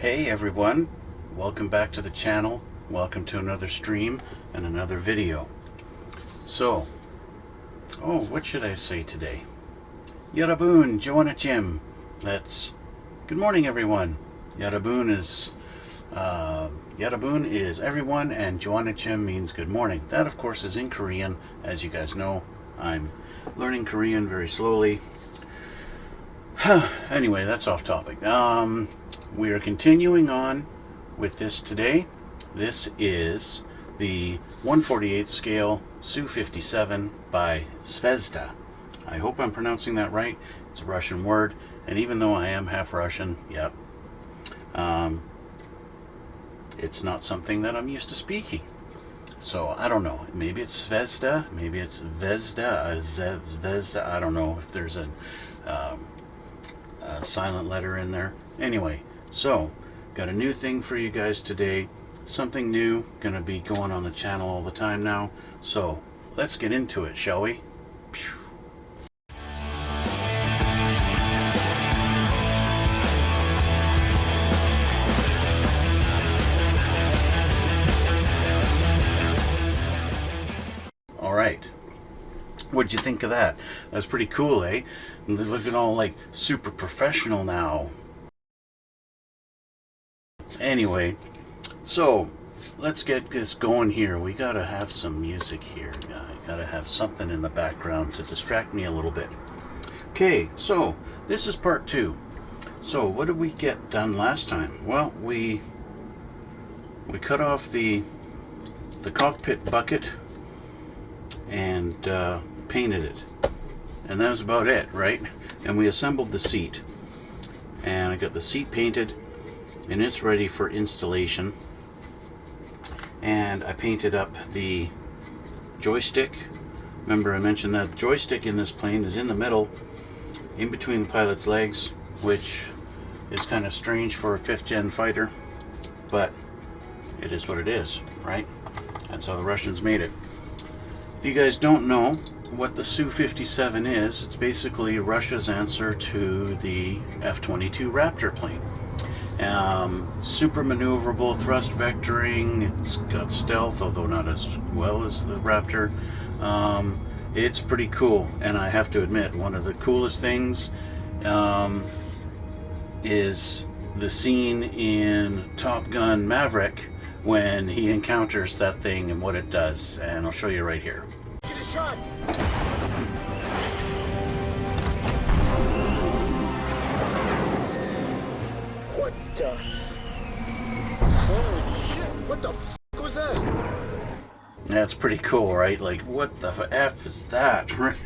Hey everyone, welcome back to the channel. Welcome to another stream and another video. So, what should I say today? Yarabun, Joanachim. Good morning everyone. Yarabun is everyone and Joanachim means good morning. That of course is in Korean. As you guys know, I'm learning Korean very slowly. Anyway, that's off topic. We are continuing on with this today. This is the 1/48 scale Su-57 by Zvezda. I hope I'm pronouncing that right. It's a Russian word, and even though I am half Russian, yep, it's not something that I'm used to speaking. So I don't know. Maybe it's Zvezda, maybe it's Zvezda, Zvezda. I don't know if there's a silent letter in there. Anyway, so got a new thing for you guys today. Something new, gonna be going on the channel all the time now. So let's get into it, shall we? All right. What'd you think of that? That's pretty cool, eh? Looking all like super professional now. Anyway, so let's get this going here. We gotta have some music here. I gotta have something in the background to distract me a little bit. Okay, so this is part 2. So what did we get done last time? Well, we cut off the cockpit bucket and painted it, and that was about it, right? And we assembled the seat, and I got the seat painted and it's ready for installation. And I painted up the joystick. Remember I mentioned that joystick in this plane is in the middle, in between the pilot's legs, which is kind of strange for a 5th gen fighter, but it is what it is, right? That's how the Russians made it. If you guys don't know what the Su-57 is, it's basically Russia's answer to the F-22 Raptor plane. Super maneuverable, thrust vectoring. It's got stealth, although not as well as the Raptor. It's pretty cool, and I have to admit, one of the coolest things is the scene in Top Gun Maverick when he encounters that thing and what it does, and I'll show you right here. Get a shot. What the? Holy shit! What the f was that? That's pretty cool, right? Like, what the F is that? Right?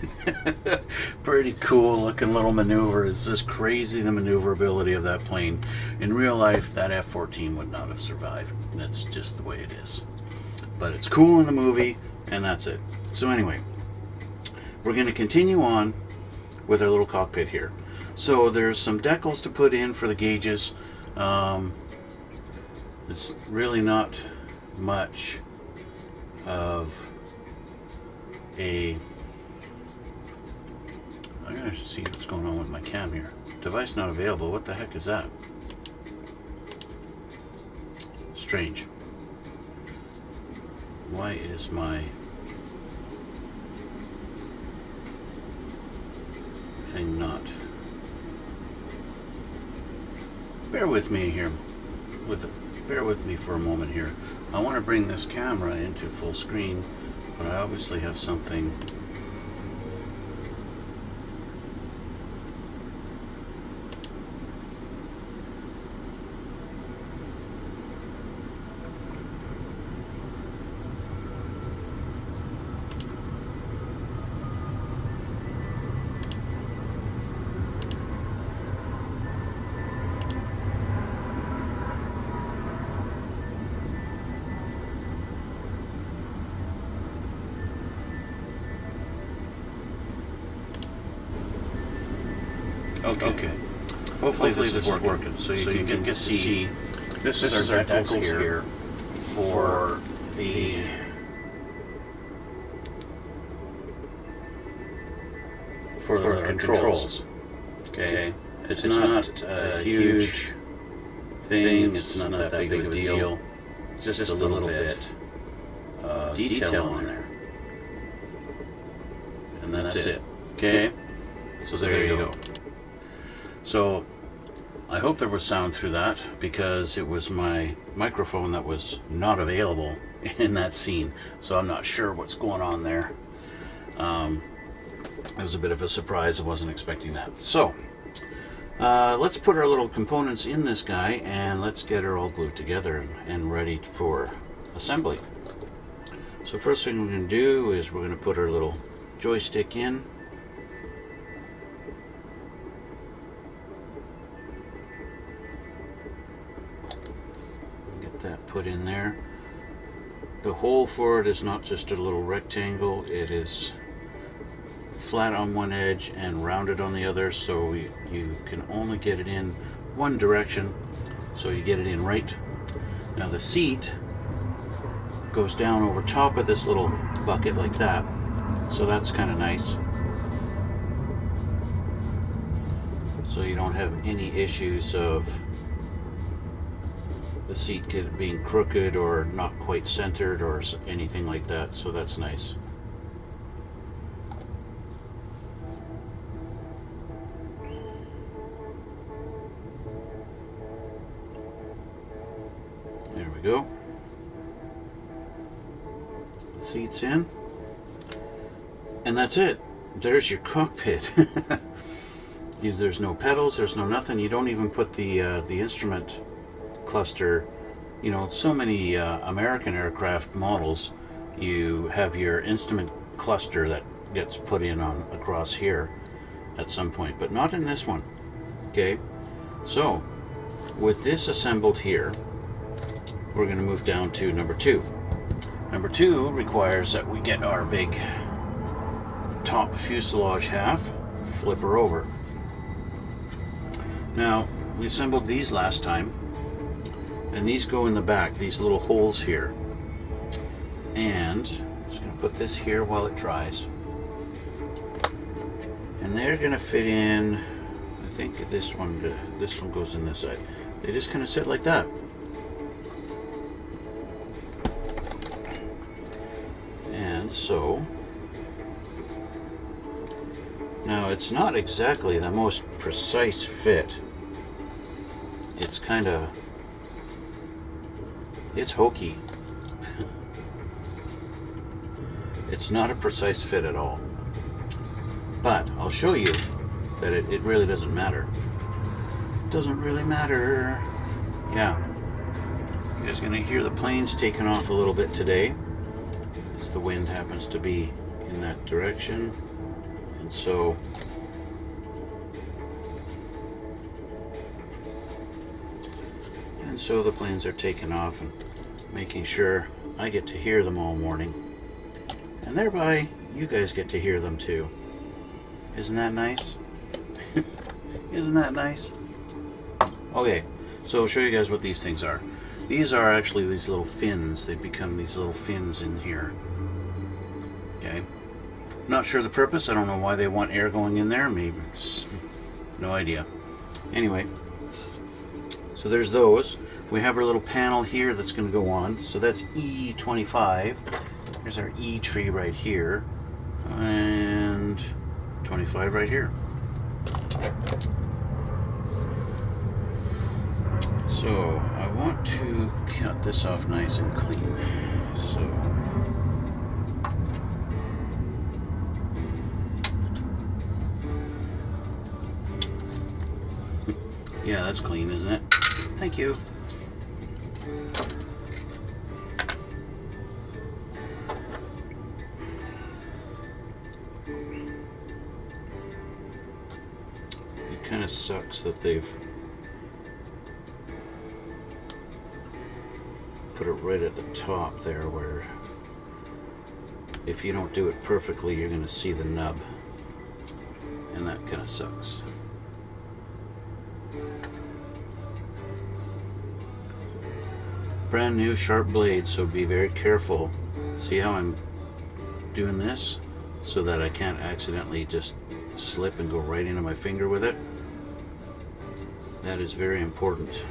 Pretty cool looking little maneuver. It's just crazy, the maneuverability of that plane. In real life, that F-14 would not have survived. That's just the way it is. But it's cool in the movie, and that's it. So anyway, we're going to continue on with our little cockpit here. So there's some decals to put in for the gauges. It's really not much of a... I'm going to see what's going on with my cam here. Device not available. What the heck is that? Strange. Why is my thing not... Bear with me here. Bear with me for a moment here. I want to bring this camera into full screen, but I obviously have something. Okay. Hopefully this is working. So you can get to see. This is our decals here for the controls. Okay, it's not a huge thing. It's not that big of a deal. Just a little bit detail on there. And that's it. Okay? So there you go. So I hope there was sound through that, because it was my microphone that was not available in that scene. So I'm not sure what's going on there. It was a bit of a surprise. I wasn't expecting that. So let's put our little components in this guy, and let's get her all glued together and ready for assembly. So first thing we're going to do is we're going to put our little joystick in. Get that put in there. The hole for it is not just a little rectangle, it is flat on one edge and rounded on the other, so you can only get it in one direction, so you get it in right. Now the seat goes down over top of this little bucket like that, so that's kind of nice. So you don't have any issues of the seat being crooked or not quite centered or anything like that, so that's nice. There we go. Seats in, and that's it. There's your cockpit. There's no pedals, there's no nothing. You don't even put the instrument cluster. You know, so many American aircraft models, you have your instrument cluster that gets put in on across here at some point, but not in this one. Okay, so with this assembled here, we're going to move down to number 2. Number 2 requires that we get our big top fuselage half, flip her over. Now, we assembled these last time, and these go in the back, these little holes here. And I'm just going to put this here while it dries. And they're going to fit in, I think this one goes in this side. They just kind of sit like that. And so, now it's not exactly the most precise fit. It's kind of, it's hokey. It's not a precise fit at all. But I'll show you that it really doesn't matter. It doesn't really matter. Yeah. You guys gonna hear the planes taking off a little bit today, as the wind happens to be in that direction. And so the planes are taking off and making sure I get to hear them all morning, and thereby you guys get to hear them too. Isn't that nice? Isn't that nice? Okay, so I'll show you guys what these things are. These are actually these little fins. They become these little fins in here. Okay, not sure the purpose. I don't know why they want air going in there. Maybe, no idea. Anyway, so there's those. We have our little panel here that's going to go on. So that's E25. There's our E tree right here, and 25 right here. So I want to cut this off nice and clean. So yeah, that's clean, isn't it? Thank you. It kind of sucks that they've put it right at the top there, where if you don't do it perfectly, you're going to see the nub, and that kind of sucks. Brand new sharp blade, so be very careful. See how I'm doing this so that I can't accidentally just slip and go right into my finger with it? That is very important.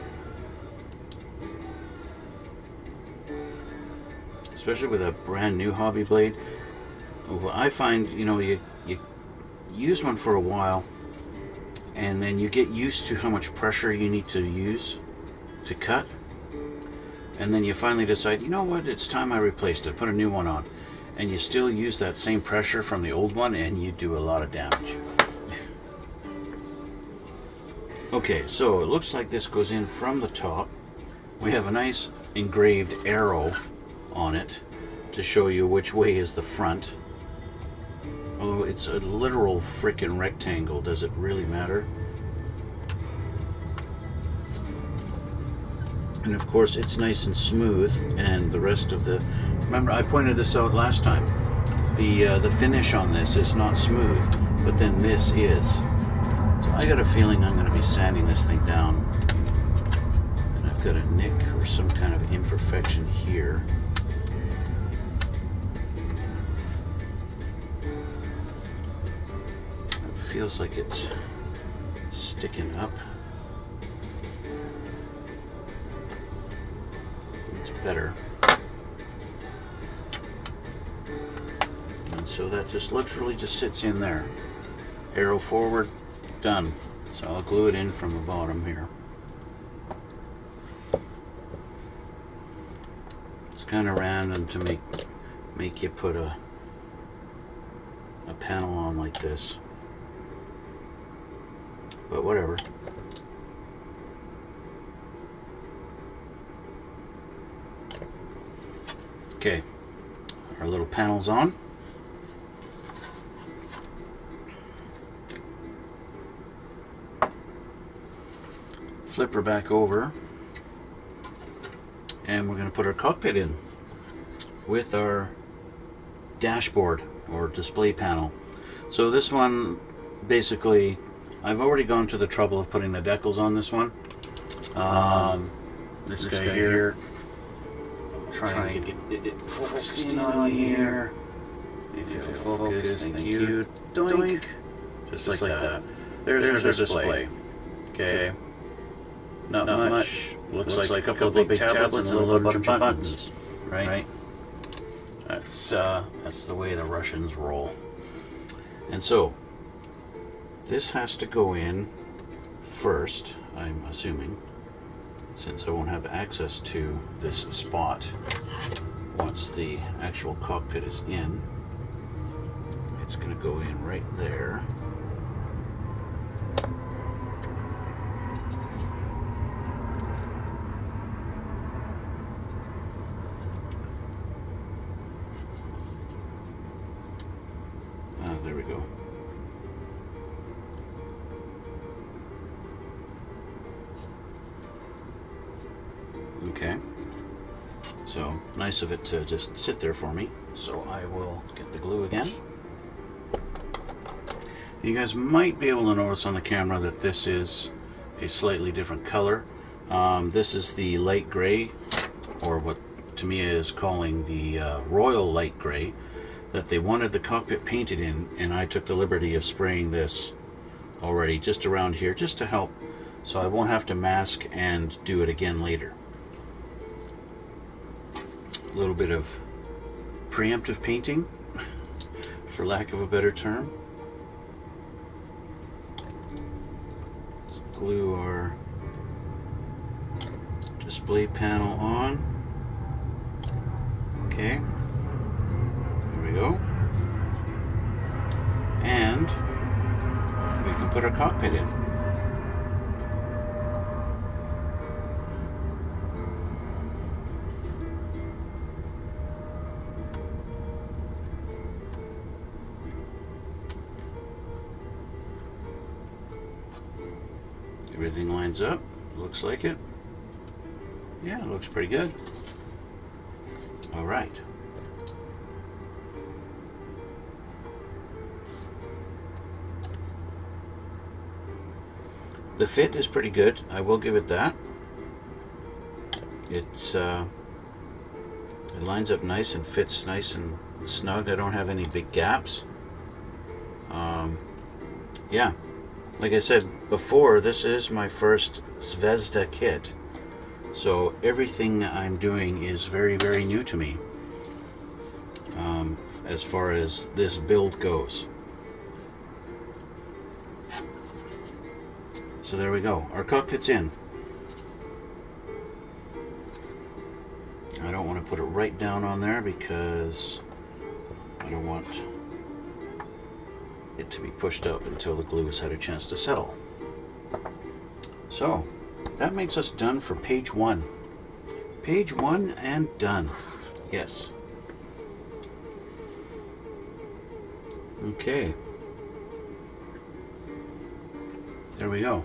especially with a brand new hobby blade. Well, I find, you know, you use one for a while, and then you get used to how much pressure you need to use to cut, and then you finally decide, you know what, it's time I replaced it, put a new one on, and you still use that same pressure from the old one, and you do a lot of damage. Okay, so it looks like this goes in from the top. We have a nice engraved arrow on it to show you which way is the front. Although it's a literal frickin' rectangle, does it really matter? And of course it's nice and smooth, and the rest of the... Remember, I pointed this out last time. The finish on this is not smooth, but then this is. So I got a feeling I'm going to be sanding this thing down. And I've got a nick or some kind of imperfection here. It feels like it's sticking up. It's better. And so that just literally just sits in there. Arrow forward, done. So I'll glue it in from the bottom here. It's kind of random to make you put a panel on like this, but whatever. Okay, our little panel's on. Flip her back over, and we're going to put our cockpit in with our dashboard or display panel. So this one, basically, I've already gone to the trouble of putting the decals on this one. This guy here, I'm trying to get it focused in on here. If you focus, thank you. Doink. Just like that. There's our display. Okay. Not much. Looks like a couple of big tablets and a little bunch of buttons. Right? That's the way the Russians roll. And so this has to go in first, I'm assuming, since I won't have access to this spot once the actual cockpit is in. It's going to go in right there. There we go. Okay. So, nice of it to just sit there for me. So I will get the glue again. You guys might be able to notice on the camera that this is a slightly different color. This is the light gray, or what Tamiya is calling the royal light gray, that they wanted the cockpit painted in, and I took the liberty of spraying this already just around here just to help, so I won't have to mask and do it again later. A little bit of preemptive painting, for lack of a better term. Let's glue our display panel on. Okay. Go, and we can put our cockpit in. Everything lines up, looks like it. Yeah, it looks pretty good. All right. The fit is pretty good, I will give it that. It lines up nice and fits nice and snug. I don't have any big gaps. Yeah, like I said before, this is my first Zvezda kit, so everything I'm doing is very, very new to me. as far as this build goes. So there we go. Our cockpit's in. I don't want to put it right down on there because I don't want it to be pushed up until the glue has had a chance to settle. So that makes us done for page 1. Page 1 and done. Yes. Okay. There we go.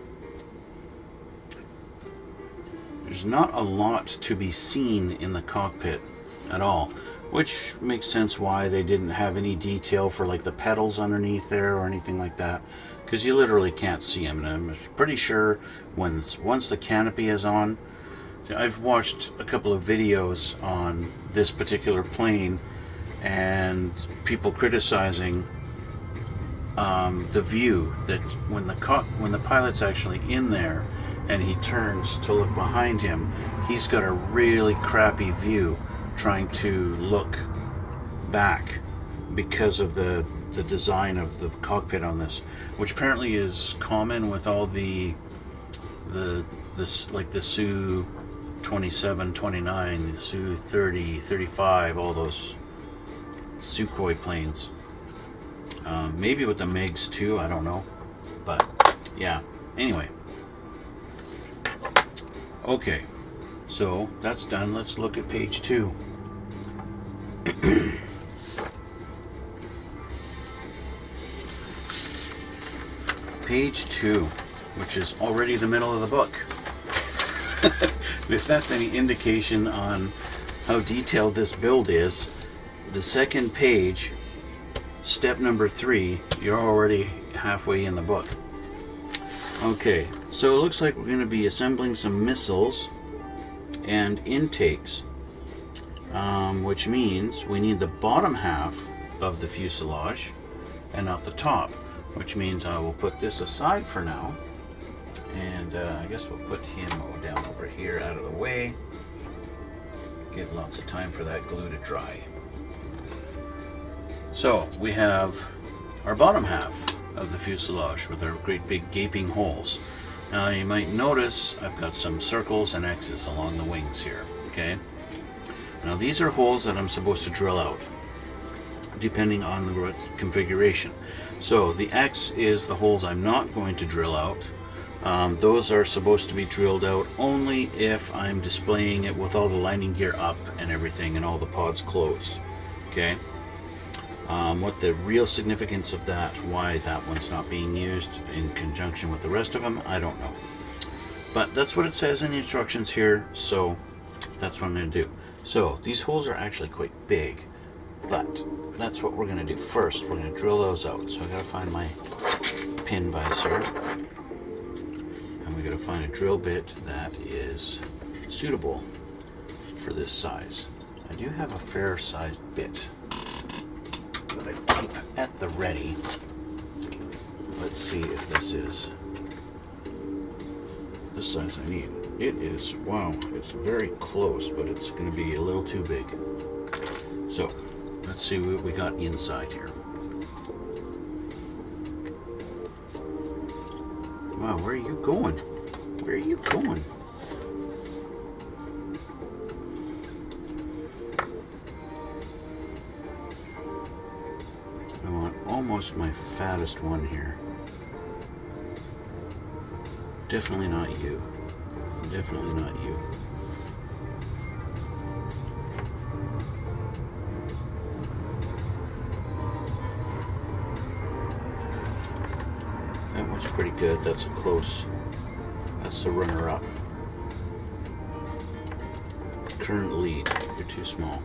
There's not a lot to be seen in the cockpit at all, which makes sense why they didn't have any detail for like the pedals underneath there or anything like that, because you literally can't see them. And I'm pretty sure once the canopy is on, I've watched a couple of videos on this particular plane and people criticizing the view, that when the pilot's actually in there and he turns to look behind him, he's got a really crappy view trying to look back because of the design of the cockpit on this, which apparently is common with all the like the Su-27, 29, the Su-30, 35, all those Sukhoi planes. Maybe with the MiGs too, I don't know. But yeah, anyway. Okay, so that's done. Let's look at page 2. Page 2, which is already the middle of the book. If that's any indication on how detailed this build is, the second page, step number 3, you're already halfway in the book. Okay, so it looks like we're going to be assembling some missiles and intakes, which means we need the bottom half of the fuselage and not the top, which means I will put this aside for now, and I guess we'll put him down over here out of the way. Give lots of time for that glue to dry. So we have our bottom half of the fuselage with our great big gaping holes. Now you might notice I've got some circles and X's along the wings here, okay? Now these are holes that I'm supposed to drill out, depending on the configuration. So the X is the holes I'm not going to drill out. Those are supposed to be drilled out only if I'm displaying it with all the landing gear up and everything and all the pods closed, okay? What the real significance of that, why that one's not being used in conjunction with the rest of them, I don't know. But that's what it says in the instructions here, so that's what I'm going to do. So these holes are actually quite big, but that's what we're going to do first. We're going to drill those out. So I got to find my pin vise here, and we got to find a drill bit that is suitable for this size. I do have a fair sized bit that I keep at the ready. Let's see if this is the size I need. It is, wow, it's very close, but it's going to be a little too big. So let's see what we got inside here. Wow, where are you going? Where are you going? I want almost my fattest one here. Definitely not you. Definitely not you. That one's pretty good. That's a close. That's the runner-up. Current lead. You're too small.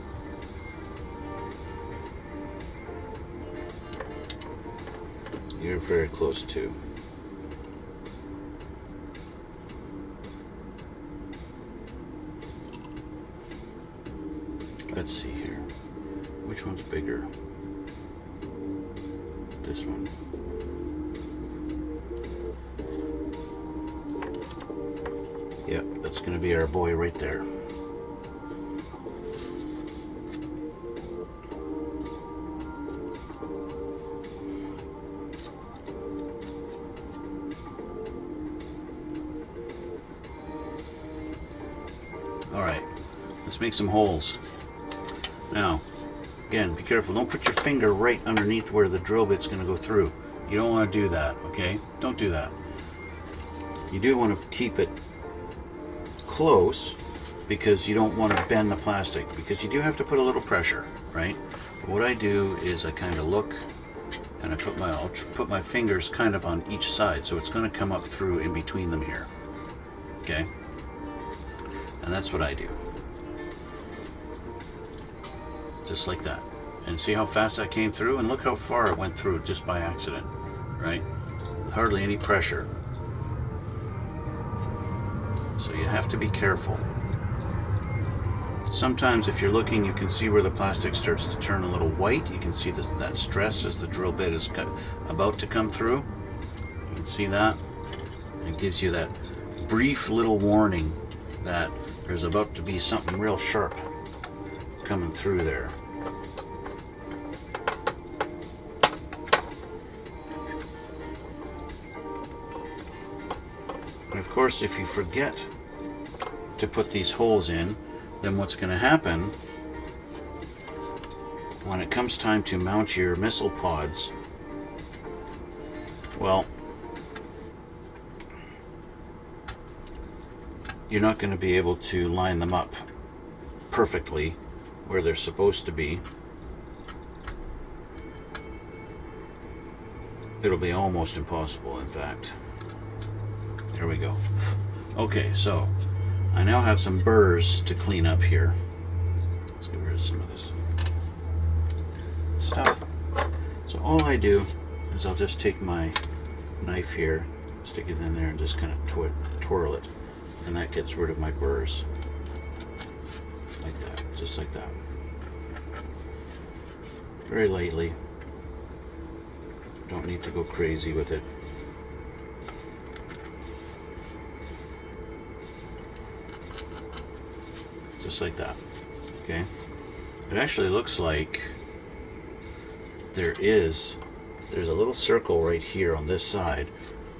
You're very close too. Let's see here. Which one's bigger? This one. Yep, that's going to be our boy right there. Alright, let's make some holes. Now, again, be careful. Don't put your finger right underneath where the drill bit's going to go through. You don't want to do that, okay? Don't do that. You do want to keep it close because you don't want to bend the plastic, because you do have to put a little pressure, right? But what I do is I kind of look and I'll put my fingers kind of on each side, so it's going to come up through in between them here. Okay? And that's what I do. Just like that. And see how fast that came through? And look how far it went through just by accident, right? Hardly any pressure. So you have to be careful. Sometimes if you're looking, you can see where the plastic starts to turn a little white. You can see that stress as the drill bit is about to come through. You can see that. It gives you that brief little warning that there's about to be something real sharp coming through there. And of course, if you forget to put these holes in, then what's going to happen when it comes time to mount your missile pods, well, you're not going to be able to line them up perfectly where they're supposed to be. It'll be almost impossible, in fact. There we go. Okay, so I now have some burrs to clean up here. Let's get rid of some of this stuff. So all I do is I'll just take my knife here, stick it in there, and just kind of twirl it. And that gets rid of my burrs. Like that, just like that. Very lightly. Don't need to go crazy with it. Just like that. Okay? It actually looks like there's a little circle right here on this side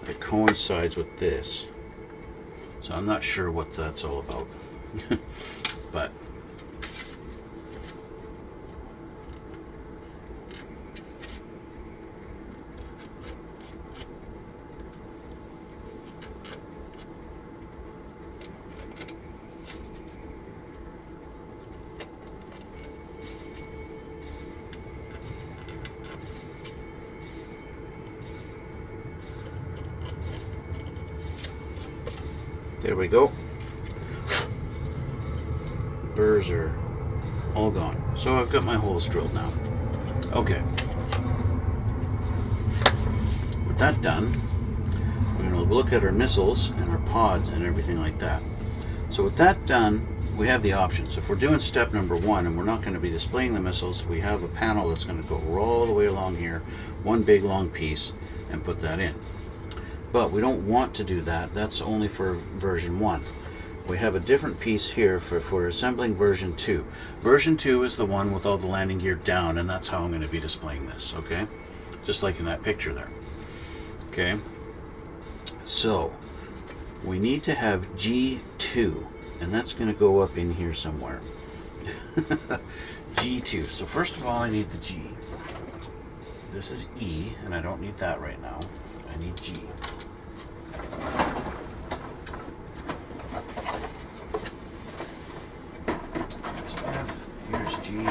that coincides with this. So I'm not sure what that's all about. But there we go. Burrs are all gone. So I've got my holes drilled now. Okay. With that done, we're going to look at our missiles and our pods and everything like that. So with that done, we have the options. If we're doing step number 1 and we're not going to be displaying the missiles, we have a panel that's going to go all the way along here, one big long piece, and put that in. But we don't want to do that. That's only for version 1. We have a different piece here for if we're assembling version 2. Version 2 is the one with all the landing gear down, and that's how I'm going to be displaying this, okay? Just like in that picture there. Okay? So, we need to have G2, and that's going to go up in here somewhere. G2. So first of all, I need the G. This is E, and I don't need that right now. I need G. That's F. Here's G.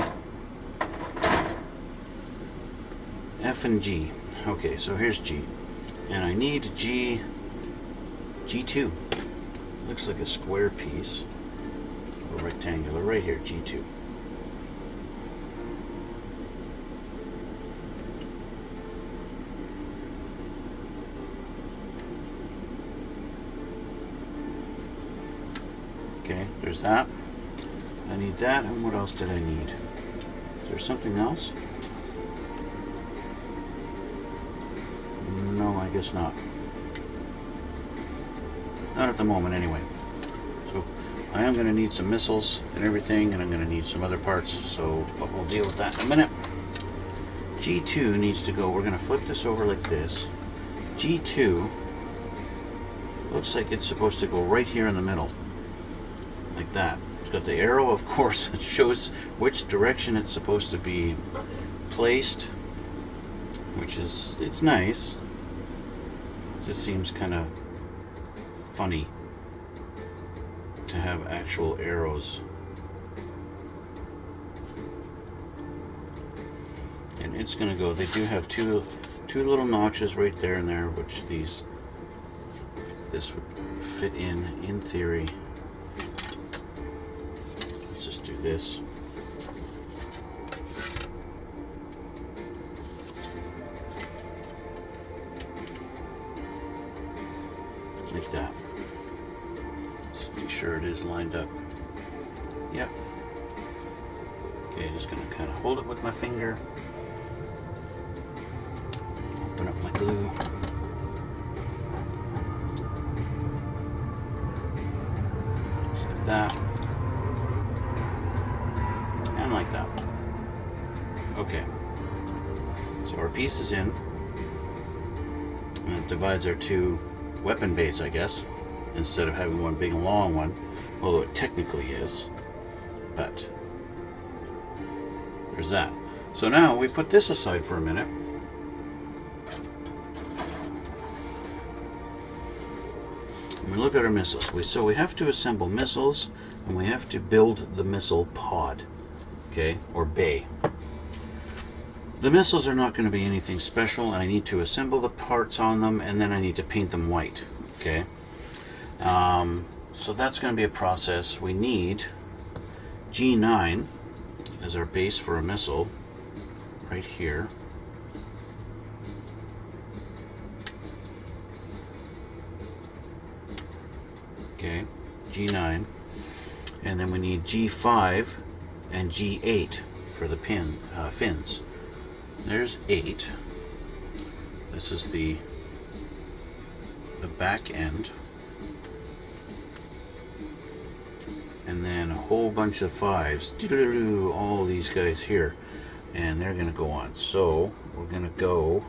F and G. Okay, so here's G. And I need G2. Looks like a square piece. Or rectangular. Right here, G2. Okay, there's that. I need that, and what else did I need? Is there something else? No, I guess not. Not at the moment, anyway. So, I am going to need some missiles and everything, and I'm going to need some other parts, so, but we'll deal with that in a minute. G2 needs to go, we're going to flip this over like this. G2 looks like it's supposed to go right here in the middle. Like like that. It's got the arrow, of course, that shows which direction it's supposed to be placed, which is, it's nice. It just seems kind of funny to have actual arrows. And it's going to go, they do have two little notches right there and there, which this would fit in theory. Let's just do this. Like that. Just make sure it is lined up. Yep. Okay, just gonna kind of hold it with my finger. Open up my glue. Just like that. And like that. Okay. So our piece is in. And it divides our two weapon bays, I guess, instead of having one big long one, although it technically is. But there's that. So now we put this aside for a minute. We look at our missiles. So we have to assemble missiles, and we have to build the missile pod, okay, or bay. The missiles are not going to be anything special. I need to assemble the parts on them, and then I need to paint them white, okay. So that's going to be a process. We need G9 as our base for a missile, right here. Okay, G9, and then we need G5 and G8 for the fins. There's 8. This is the back end, and then a whole bunch of 5s. All these guys here, and they're going to go on. So we're going to go.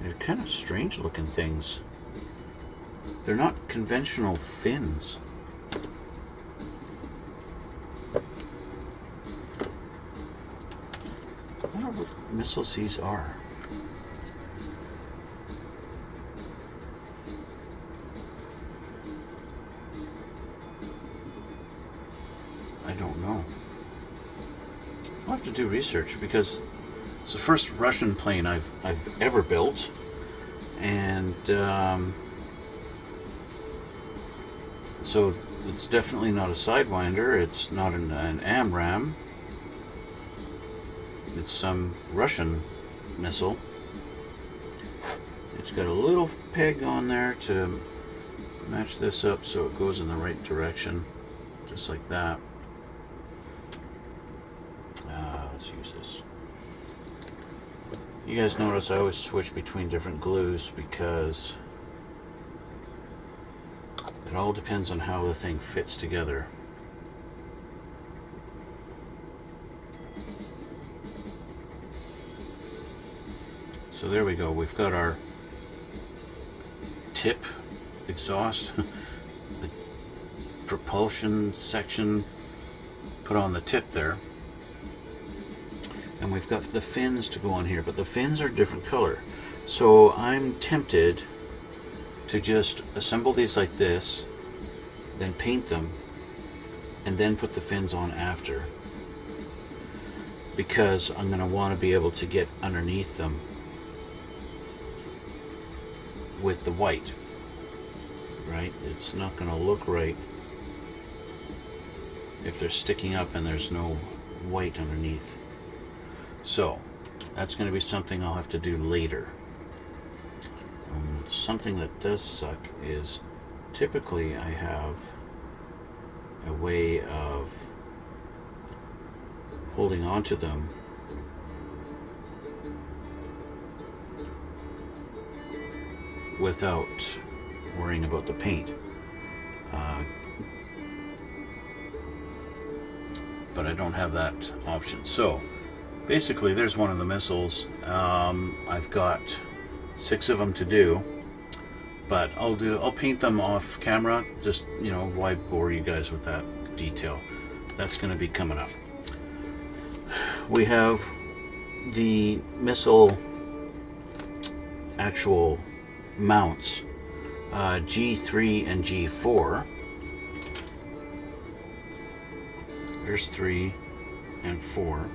They're kind of strange looking things. They're not conventional fins. I wonder what missiles these are. I don't know. I'll have to do research, because it's the first Russian plane I've ever built, and so it's definitely not a Sidewinder. It's not an AMRAAM. It's some Russian missile. It's got a little peg on there to match this up so it goes in the right direction, just like that. Let's use this. You guys notice I always switch between different glues, because it all depends on how the thing fits together. So there we go. We've got our tip exhaust, the propulsion section put on the tip there. And we've got the fins to go on here, but the fins are a different color. So I'm tempted to just assemble these like this, then paint them, and then put the fins on after, because I'm going to want to be able to get underneath them with the white, right? It's not going to look right if they're sticking up and there's no white underneath. So that's going to be something I'll have to do later. Something that does suck is typically I have a way of holding on to them without worrying about the paint. But I don't have that option. So basically, there's one of the missiles. I've got 6 of them to do. But I'll paint them off camera. Just, you know, why bore you guys with that detail? That's going to be coming up. We have the missile actual mounts, G3 and G4. There's 3 and 4.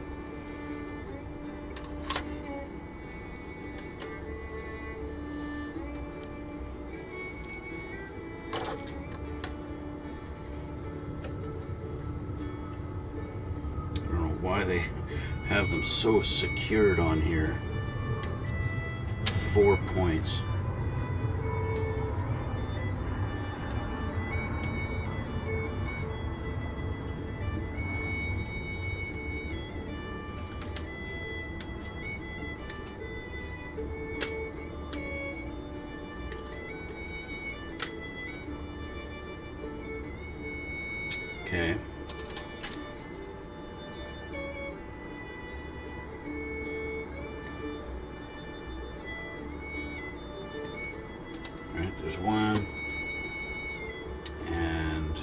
I don't know why they have them so secured on here. 4 points. Okay. All right, there's 1 and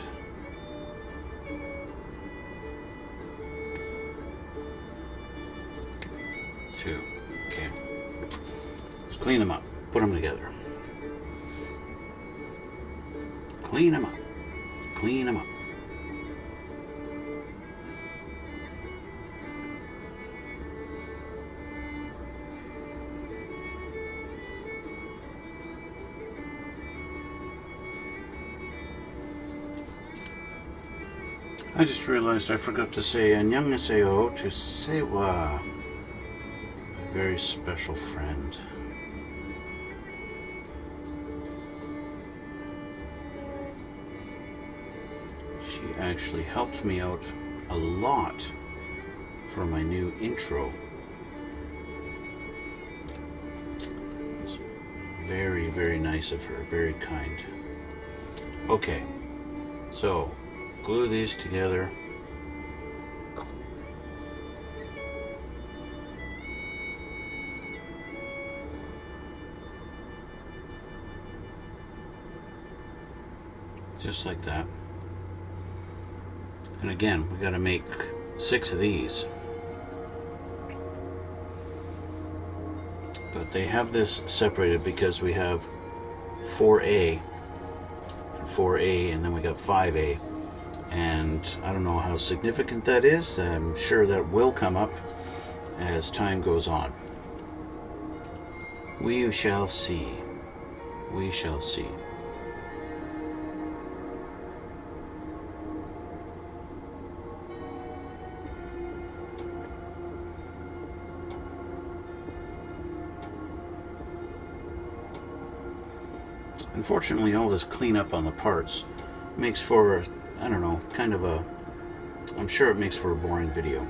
2. Okay. Let's clean them up. Put them together. Clean them up. Clean them up. I just realized I forgot to say annyeonghaseyo to Sewa, a very special friend. She actually helped me out a lot for my new intro. It's very, very nice of her, very kind. Okay, so glue these together. Just like that. And again, we got to make 6 of these. But they have this separated because we have 4A and 4A, and then we got 5A. And I don't know how significant that is. I'm sure that will come up as time goes on. We shall see. We shall see. Unfortunately, all this cleanup on the parts makes for, I don't know, kind of a, I'm sure it makes for a boring video.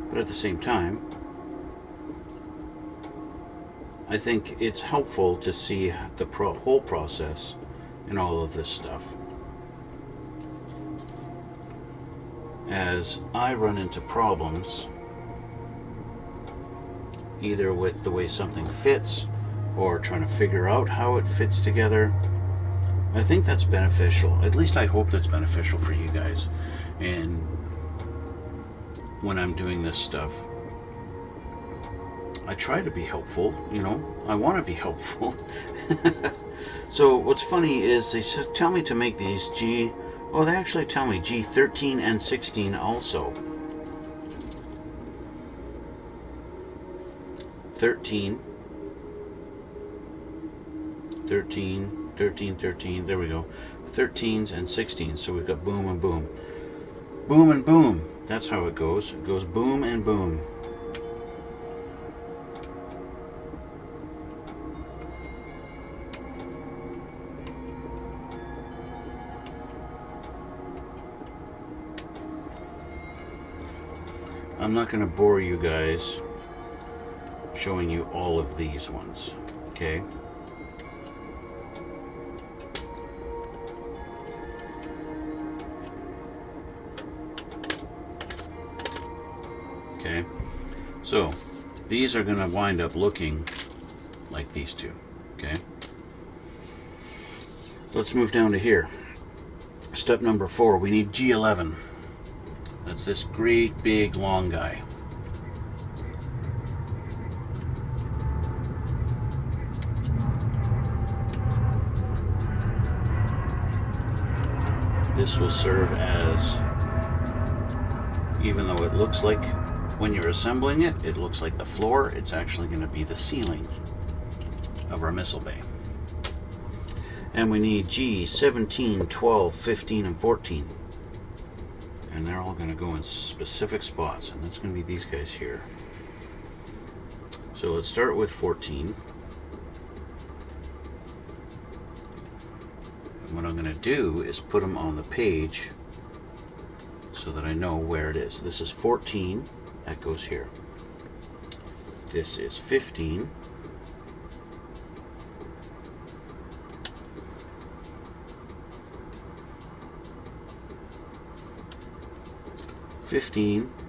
But at the same time, I think it's helpful to see the whole process in all of this stuff. As I run into problems, either with the way something fits, or trying to figure out how it fits together, I think that's beneficial. At least I hope that's beneficial for you guys. And when I'm doing this stuff, I try to be helpful, you know. I want to be helpful. So what's funny is they tell me to make these they actually tell me G13 and 16 also. 13, 13, there we go. 13s and 16s, so we've got boom and boom. Boom and boom, that's how it goes. It goes boom and boom. I'm not going to bore you guys showing you all of these ones, okay? Okay, so these are going to wind up looking like these two, okay? Let's move down to here. Step number 4, we need G11. That's this great big long guy. This will serve as, even though it looks like when you're assembling it, it looks like the floor, it's actually going to be the ceiling of our missile bay. And we need G, 17, 12, 15, and 14. And they're all going to go in specific spots, and that's going to be these guys here. So let's start with 14. And what I'm going to do is put them on the page so that I know where it is. This is 14, that goes here. This is 15.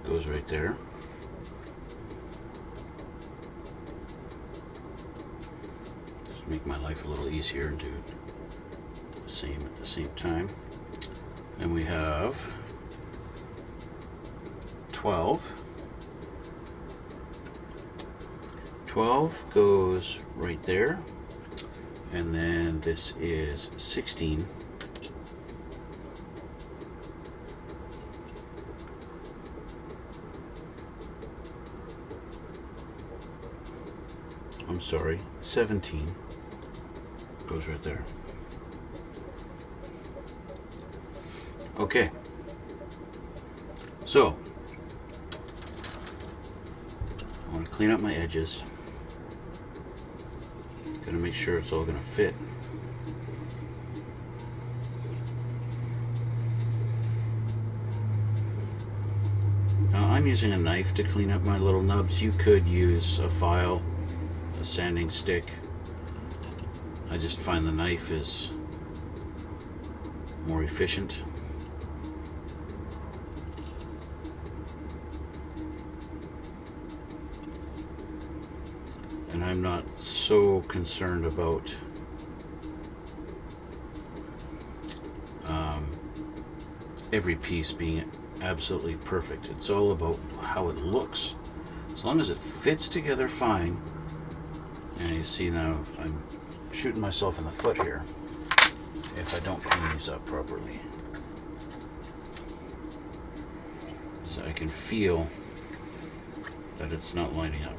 Goes right there. Just make my life a little easier and do the same at the same time. Then we have 12. 12 goes right there. And then this is 16. I'm sorry, 17 goes right there. Okay, so I want to clean up my edges. Gotta make sure it's all gonna fit. Now I'm using a knife to clean up my little nubs. You could use a file, a sanding stick. I just find the knife is more efficient. And I'm not so concerned about every piece being absolutely perfect. It's all about how it looks. As long as it fits together fine. And you see now I'm shooting myself in the foot here if I don't clean these up properly. So I can feel that it's not lining up.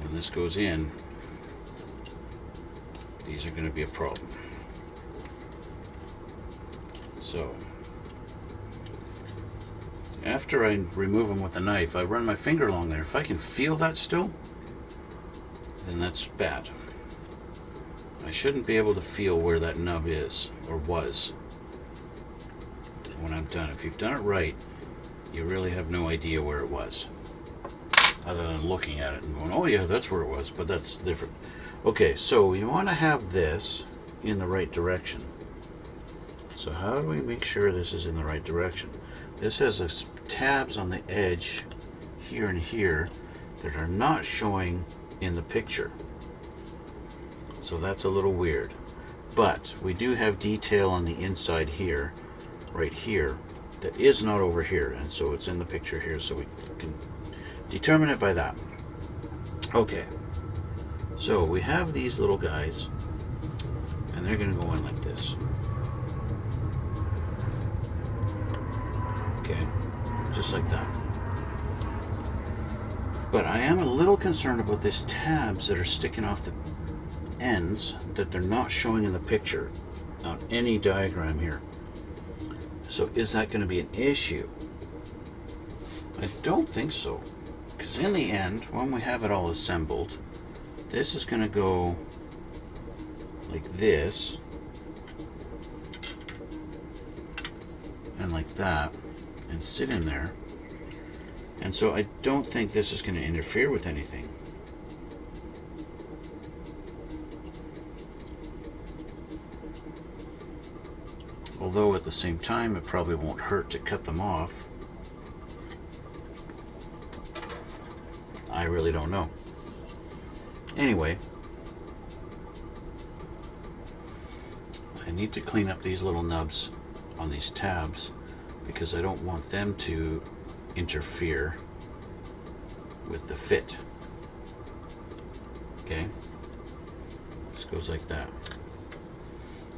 When this goes in, these are going to be a problem. So after I remove them with a knife, I run my finger along there. If I can feel that still, then that's bad. I shouldn't be able to feel where that nub is or was when I'm done. If you've done it right, you really have no idea where it was, other than looking at it and going, oh yeah, that's where it was, but that's different. Okay, so you want to have this in the right direction. So how do we make sure this is in the right direction? This has tabs on the edge here and here that are not showing in the picture. So that's a little weird. But we do have detail on the inside here, right here, that is not over here, and so it's in the picture here, so we can determine it by that. Okay, so we have these little guys, and they're going to go in like this. Okay, just like that. But I am a little concerned about these tabs that are sticking off the ends that they're not showing in the picture on any diagram here. So is that going to be an issue? I don't think so, because in the end, when we have it all assembled, this is going to go like this and like that and sit in there, and so I don't think this is going to interfere with anything. Although at the same time it probably won't hurt to cut them off. I really don't know. Anyway, I need to clean up these little nubs on these tabs because I don't want them to interfere with the fit. Okay, this goes like that,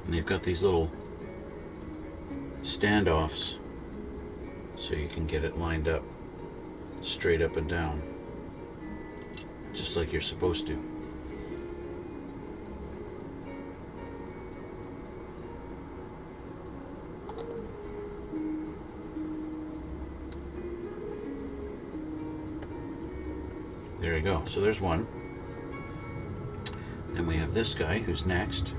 and they've got these little standoffs so you can get it lined up straight up and down, just like you're supposed to. There you go. So there's one. Then we have this guy who's next.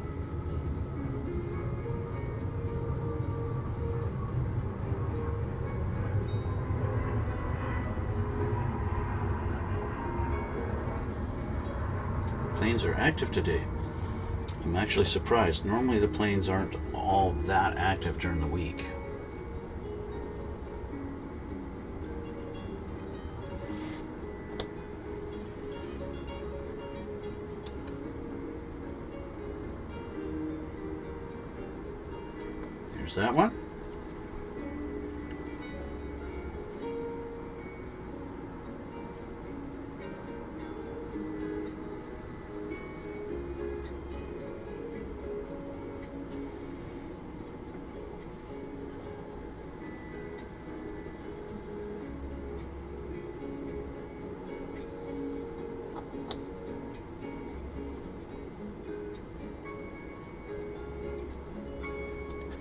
Planes are active today. I'm actually surprised. Normally the planes aren't all that active during the week. There's that one.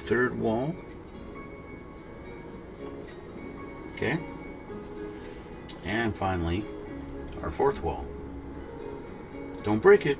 Third wall. Okay. And finally, our fourth wall. Don't break it.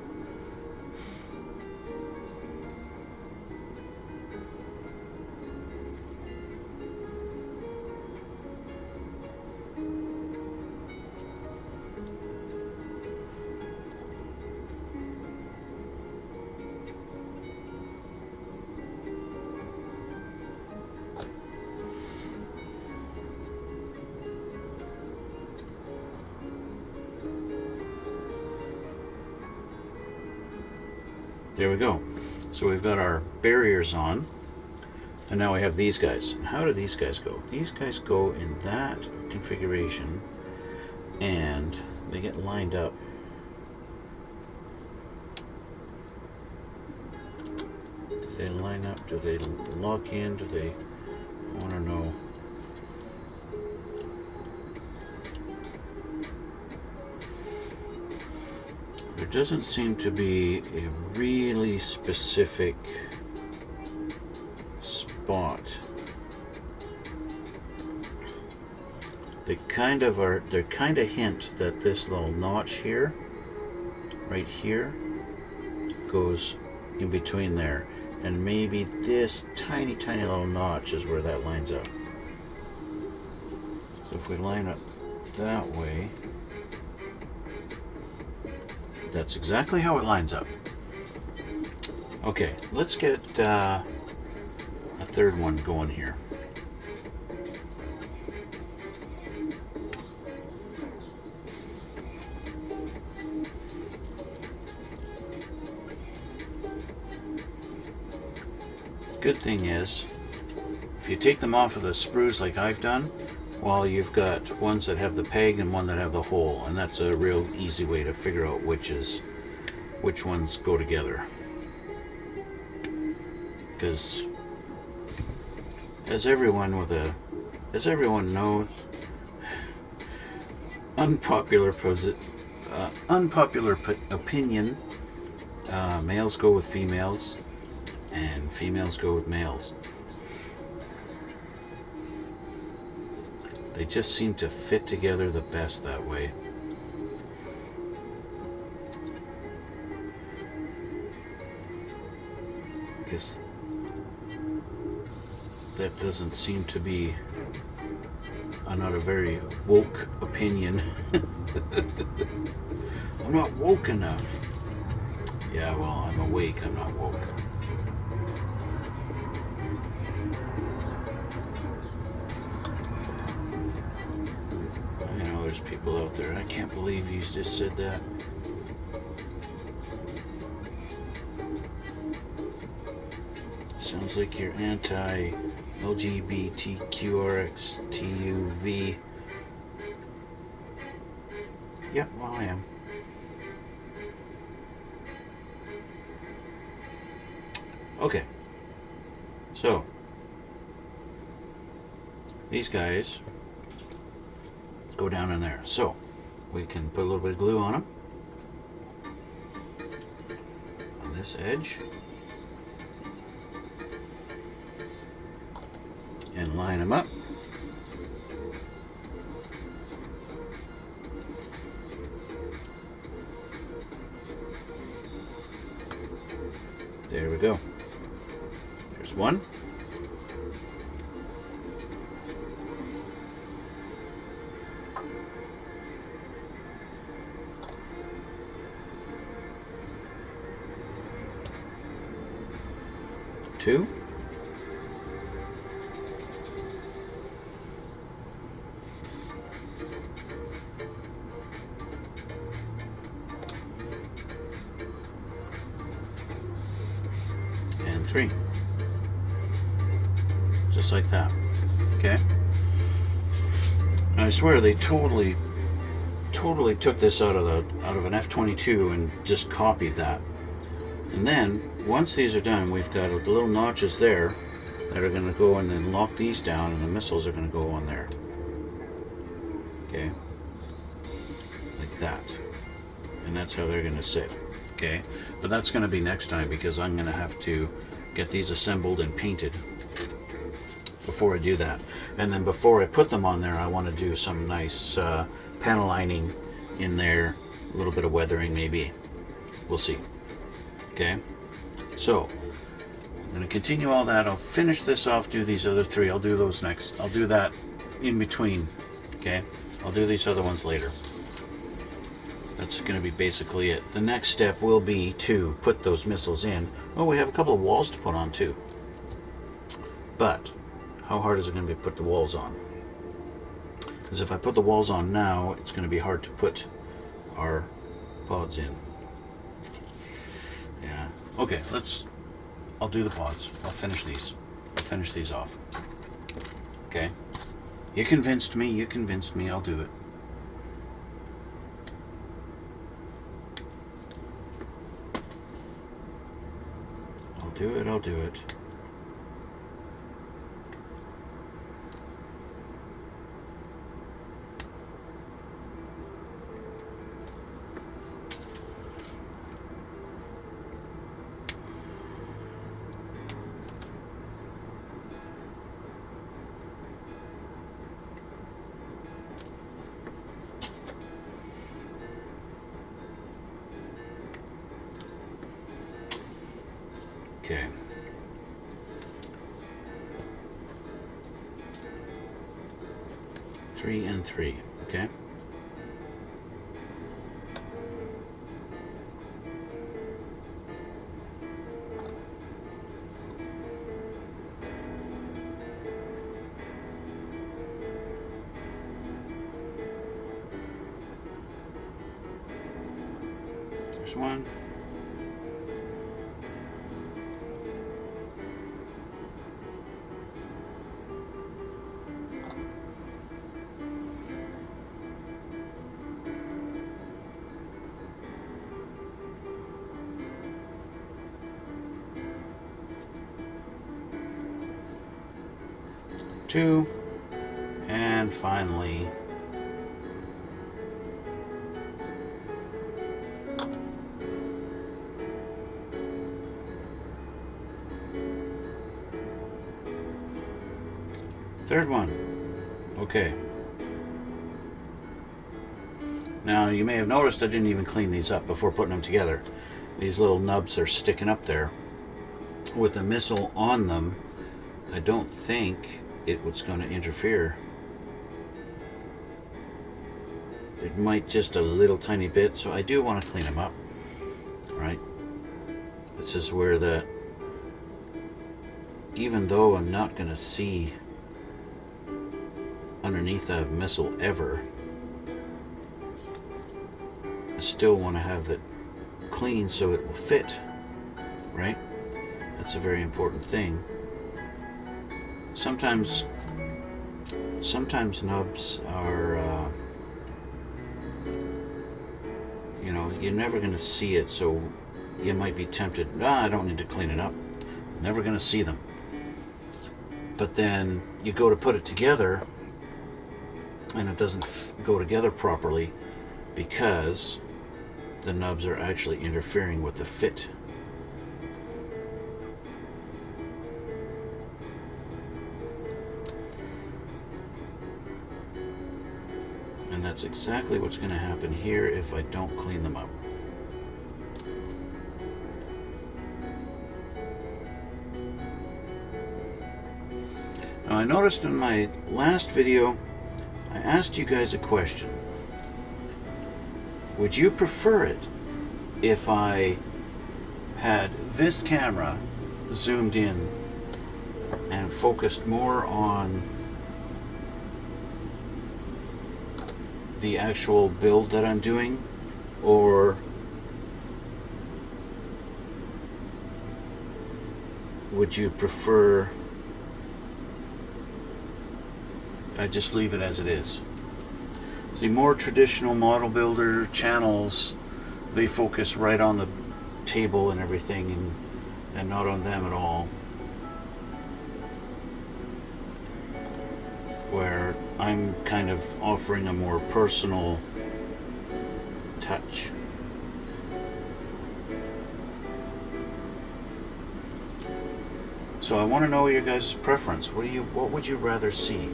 There we go. So we've got our barriers on, and now we have these guys. And how do these guys go? These guys go in that configuration, and they get lined up. Do they line up? Do they lock in? Do they? I want to know. There doesn't seem to be a really specific spot. They kind of hint that this little notch here, right here, goes in between there, and maybe this tiny little notch is where that lines up. So if we line up that way, that's exactly how it lines up. Okay, let's get a third one going here. Good thing is, if you take them off of the sprues like I've done, well, you've got ones that have the peg and one that have the hole, and that's a real easy way to figure out which ones go together. Because as everyone knows, unpopular opinion, males go with females and females go with males. They just seem to fit together the best that way. Because that doesn't seem to be not a very woke opinion. I'm not woke enough. Yeah, well, I'm awake, I'm not woke. I know there's people out there. I can't believe you just said that. Sounds like you're anti-LGBTQRXTUV. Yep, well, I am. Okay. So, these guys go down in there. So, we can put a little bit of glue on them. On this edge. And line them up. There we go. There's one. Two. And three. Just like that. Okay? And I swear they totally took this out of an F-22 and just copied that. And then once these are done, we've got the little notches there that are going to go and then lock these down, and the missiles are going to go on there. Okay? Like that. And that's how they're going to sit. Okay? But that's going to be next time, because I'm going to have to get these assembled and painted before I do that. And then before I put them on there, I want to do some nice panel lining in there, a little bit of weathering maybe. We'll see. Okay? So, I'm going to continue all that. I'll finish this off, do these other three. I'll do those next. I'll do that in between. Okay? I'll do these other ones later. That's going to be basically it. The next step will be to put those missiles in. Oh, we have a couple of walls to put on too. But how hard is it going to be to put the walls on? Because if I put the walls on now, it's going to be hard to put our pods in. Yeah. Okay, I'll do the pods. I'll finish these. I'll finish these off. Okay? You convinced me. I'll do it. I'll do it. Okay. Three and three, okay? There's one. Two, and finally third one. Okay. Now you may have noticed I didn't even clean these up before putting them together. These little nubs are sticking up there with the missile on them. I don't think it was going to interfere. It might just a little tiny bit, so I do want to clean them up. Right? This is where the, even though I'm not going to see underneath a missile ever, I still want to have it clean so it will fit. Right? That's a very important thing. sometimes nubs are, you know, you're never going to see it, so you might be tempted, I don't need to clean it up. Never going to see them. But then you go to put it together and it doesn't go together properly because the nubs are actually interfering with the fit. And that's exactly what's going to happen here if I don't clean them up. Now, I noticed in my last video, I asked you guys a question. Would you prefer it if I had this camera zoomed in and focused more on the actual build that I'm doing, or would you prefer I just leave it as it is? See, more traditional model builder channels, they focus right on the table and everything, and not on them at all. Where I'm kind of offering a more personal touch. So I want to know your guys' preference. What would you rather see?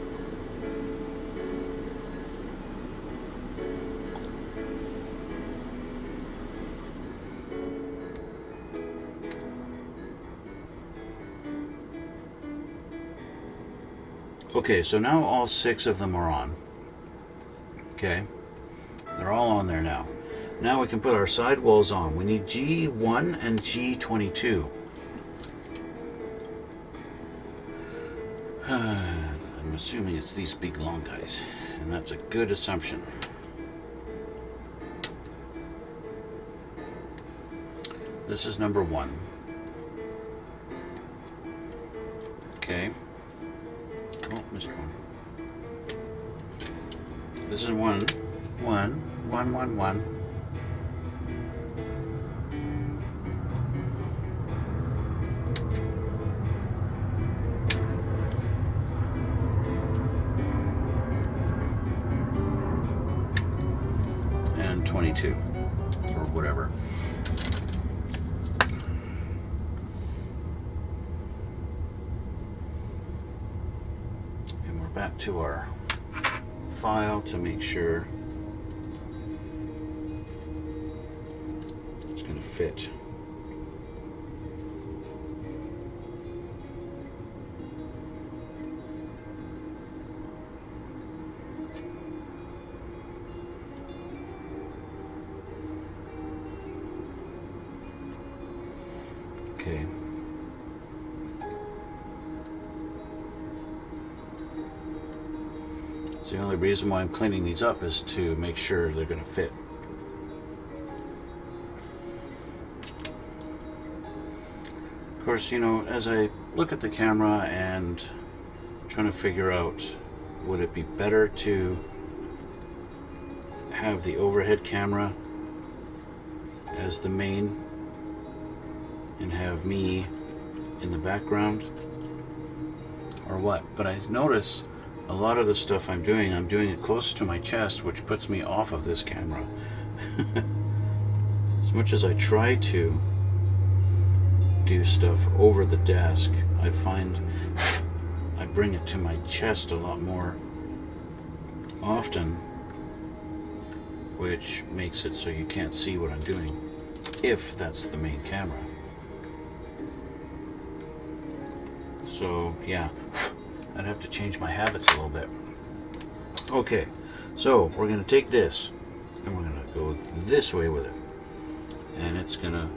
Okay, so now all 6 of them are on. Okay, they're all on there now. Now we can put our sidewalls on. We need G1 and G22. I'm assuming it's these big long guys, and that's a good assumption. This is number 1. Okay. Oh, missed one. This is 1. 1, 1, 1, 1. And 22, or whatever. Back to our file to make sure it's going to fit. Okay. So the only reason why I'm cleaning these up is to make sure they're going to fit. Of course, you know, as I look at the camera and trying to figure out, would it be better to have the overhead camera as the main and have me in the background, or what? But I notice a lot of the stuff I'm doing it close to my chest, which puts me off of this camera. As much as I try to do stuff over the desk, I find I bring it to my chest a lot more often, which makes it so you can't see what I'm doing, if that's the main camera. So yeah, I'd have to change my habits a little bit. Okay, so we're going to take this and we're going to go this way with it, and it's going to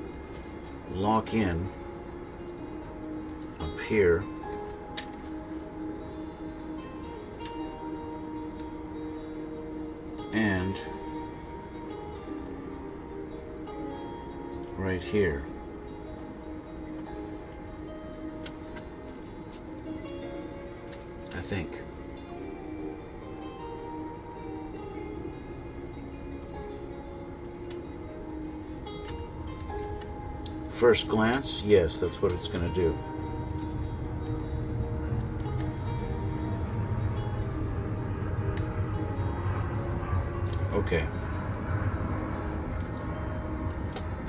lock in up here and right here. I think. First glance, yes, that's what it's going to do. Okay.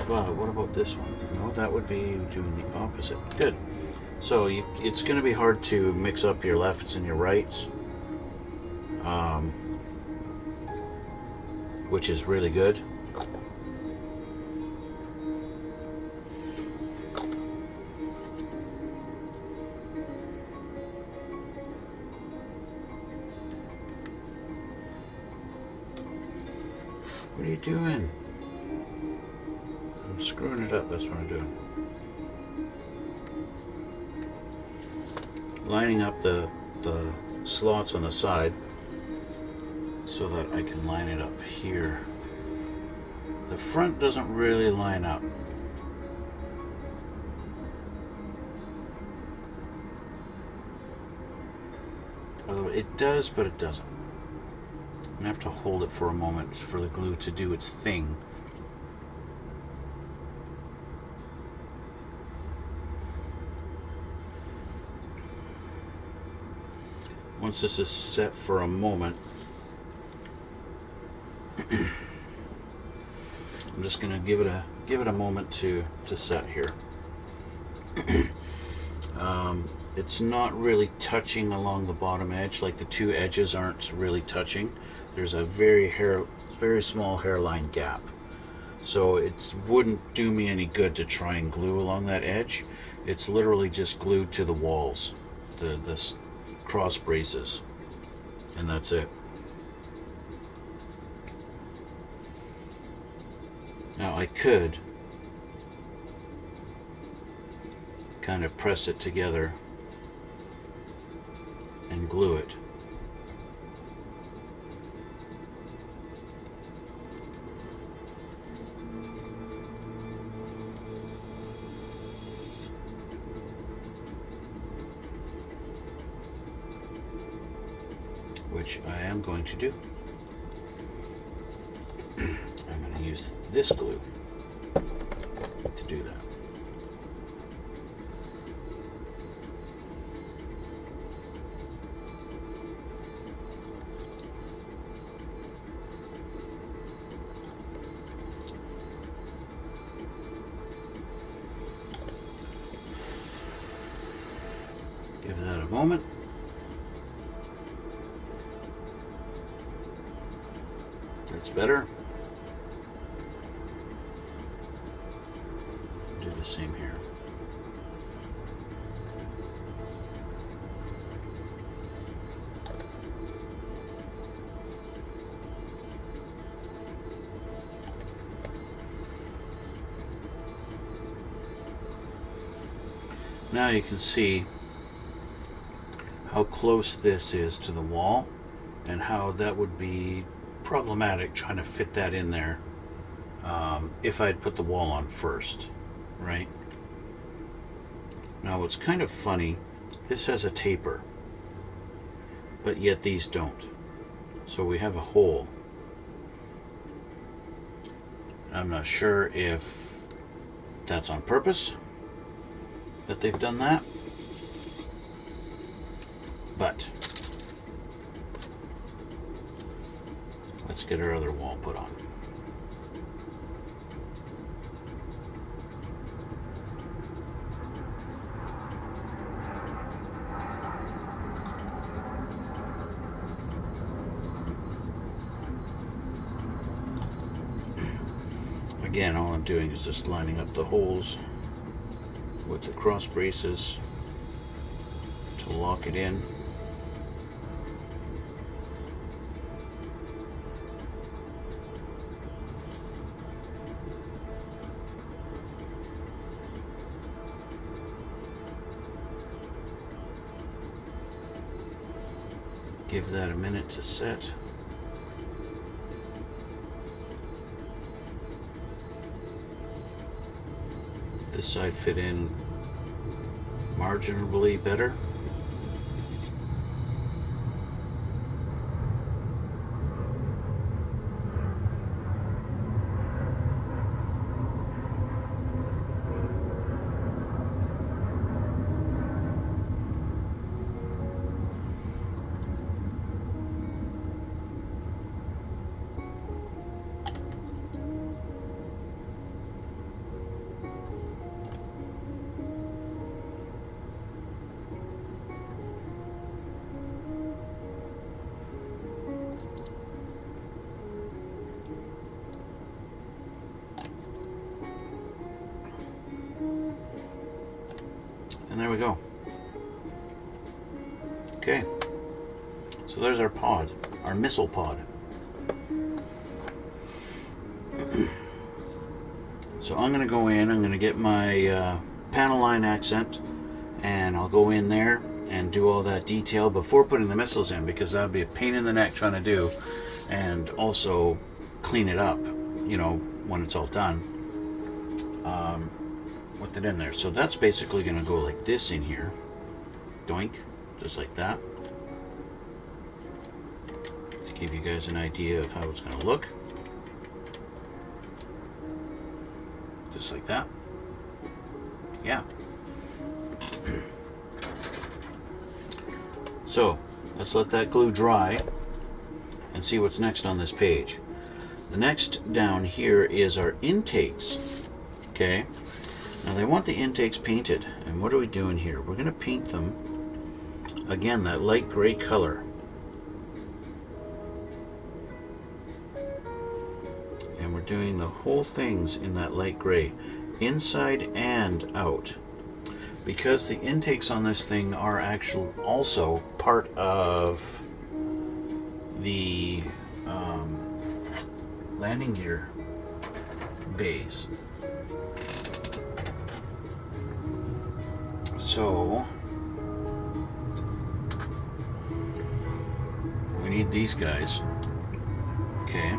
Well, what about this one? No, that would be doing the opposite. Good. So it's going to be hard to mix up your lefts and your rights, which is really good. What are you doing? I'm screwing it up, that's what I'm doing. Lining up the slots on the side so that I can line it up here. The front doesn't really line up. Although it does, but it doesn't. I have to hold it for a moment for the glue to do its thing. Once this is set for a moment, I'm just going to give it a moment to set here. It's not really touching along the bottom edge, like the two edges aren't really touching. There's a very small hairline gap, so it wouldn't do me any good to try and glue along that edge. It's literally just glued to the walls, the cross braces, and that's it. Now I could kind of press it together and glue it. Which I am going to do. I'm going to use this glue to do that. Give that a moment. That's better. Do the same here. Now you can see how close this is to the wall and how that would be problematic trying to fit that in there if I'd put the wall on first, right? Now what's kind of funny, this has a taper, but yet these don't. So we have a hole. I'm not sure if that's on purpose that they've done that, but let's get our other wall put on. Again, all I'm doing is just lining up the holes with the cross braces to lock it in. Give that a minute to set. This side fit in marginally better. we go. Okay, so there's our pod, our missile pod. So I'm going to go in, I'm going to get my panel line accent, and I'll go in there and do all that detail before putting the missiles in, because that would be a pain in the neck trying to do, and also clean it up, you know, when it's all done. With it in there. So that's basically going to go like this in here. Doink. Just like that. To give you guys an idea of how it's going to look. Just like that. Yeah. So, let's let that glue dry and see what's next on this page. The next down here is our intakes. Okay. Now they want the intakes painted. And what are we doing here? We're going to paint them, again, that light gray color. And we're doing the whole things in that light gray, inside and out. Because the intakes on this thing are actually also part of the landing gear bays. So we need these guys. Okay.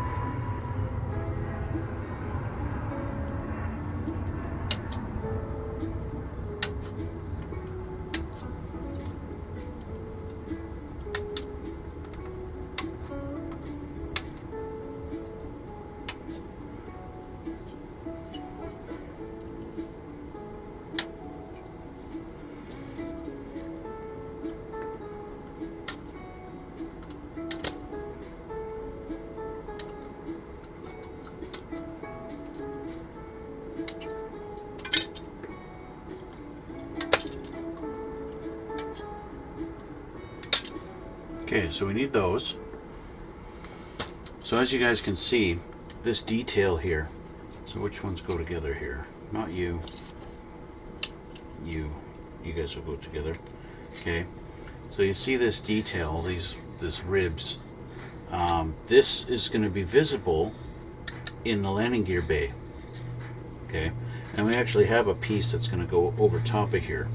Okay, so we need those. So as you guys can see, this detail here, so which ones go together here? Not you. You guys will go together. Okay, so you see this detail, these ribs. This is going to be visible in the landing gear bay. Okay, and we actually have a piece that's going to go over top of here.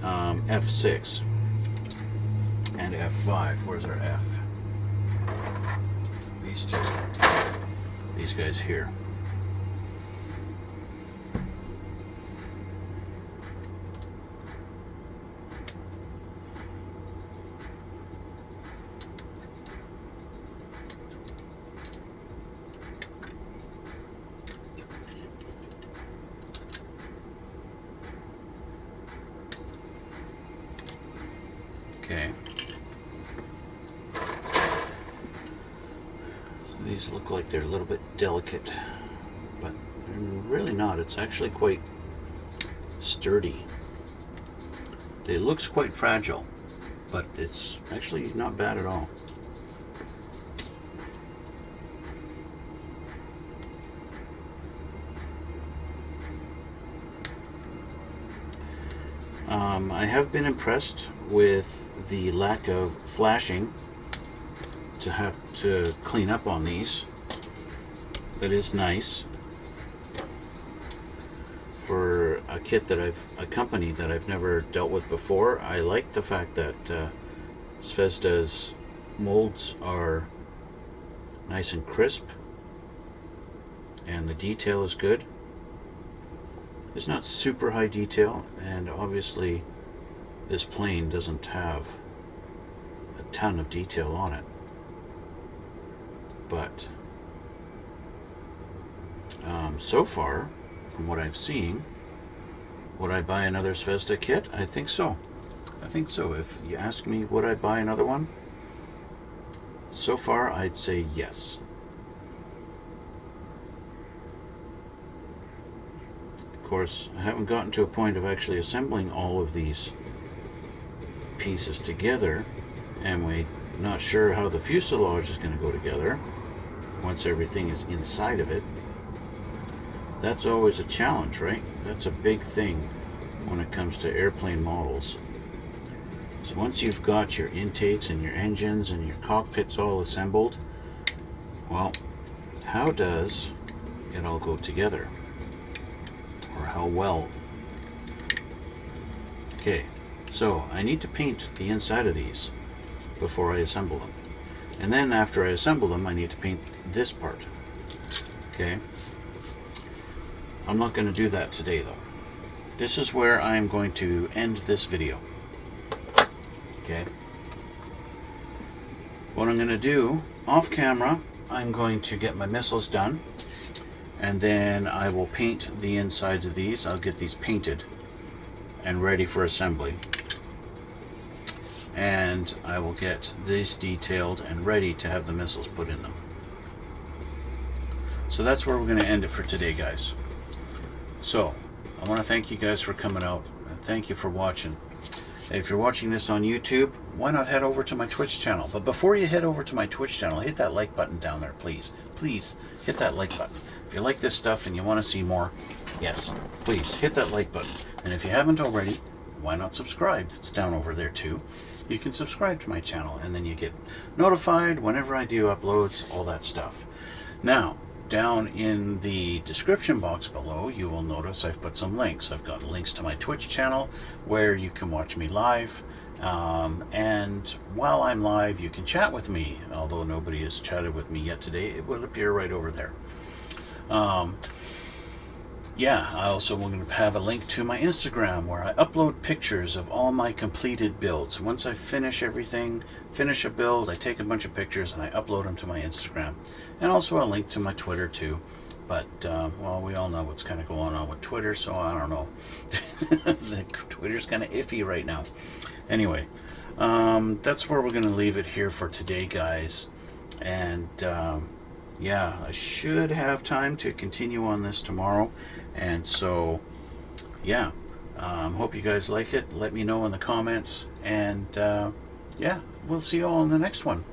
F6 and F5. Where's our F? These two. These guys here. Okay. So these look like they're a little bit delicate, but they're really not. It's actually quite sturdy. It looks quite fragile, but it's actually not bad at all. I have been impressed with the lack of flashing to have to clean up on these. That is nice for a kit that a company that I've never dealt with before. I like the fact that Zvezda's molds are nice and crisp, and the detail is good. It's not super high detail, and obviously this plane doesn't have a ton of detail on it, but so far, from what I've seen, would I buy another Zvezda kit? I think so. I think so. If you ask me would I buy another one, so far I'd say yes. Of course, I haven't gotten to a point of actually assembling all of these pieces together, and we're not sure how the fuselage is going to go together once everything is inside of it. That's always a challenge, right? That's a big thing when it comes to airplane models. So once you've got your intakes and your engines and your cockpits all assembled, well, how does it all go together? Or how well? Okay, so I need to paint the inside of these before I assemble them. And then after I assemble them, I need to paint this part. Okay? I'm not going to do that today though. This is where I'm going to end this video. Okay? What I'm going to do, off camera, I'm going to get my missiles done. And then I will paint the insides of these. I'll get these painted and ready for assembly. And I will get these detailed and ready to have the missiles put in them. So that's where we're going to end it for today, guys. So I want to thank you guys for coming out, and thank you for watching. If you're watching this on YouTube, why not head over to my Twitch channel? But before you head over to my Twitch channel, hit that like button down there, please. Please hit that like button. If you like this stuff and you want to see more, yes, please hit that like button. And if you haven't already, why not subscribe? It's down over there too. You can subscribe to my channel and then you get notified whenever I do uploads, all that stuff. Now, down in the description box below, you will notice I've put some links. I've got links to my Twitch channel where you can watch me live. And while I'm live, you can chat with me. Although nobody has chatted with me yet today, it will appear right over there. Yeah, I also am going to have a link to my Instagram where I upload pictures of all my completed builds. Once I finish everything, finish a build, I take a bunch of pictures and I upload them to my Instagram. And also a link to my Twitter too. But, well, we all know what's kind of going on with Twitter, so I don't know. Twitter's kind of iffy right now. Anyway, that's where we're going to leave it here for today, guys. And, yeah, I should have time to continue on this tomorrow. And so, yeah, hope you guys like it. Let me know in the comments. And, yeah, we'll see you all in the next one.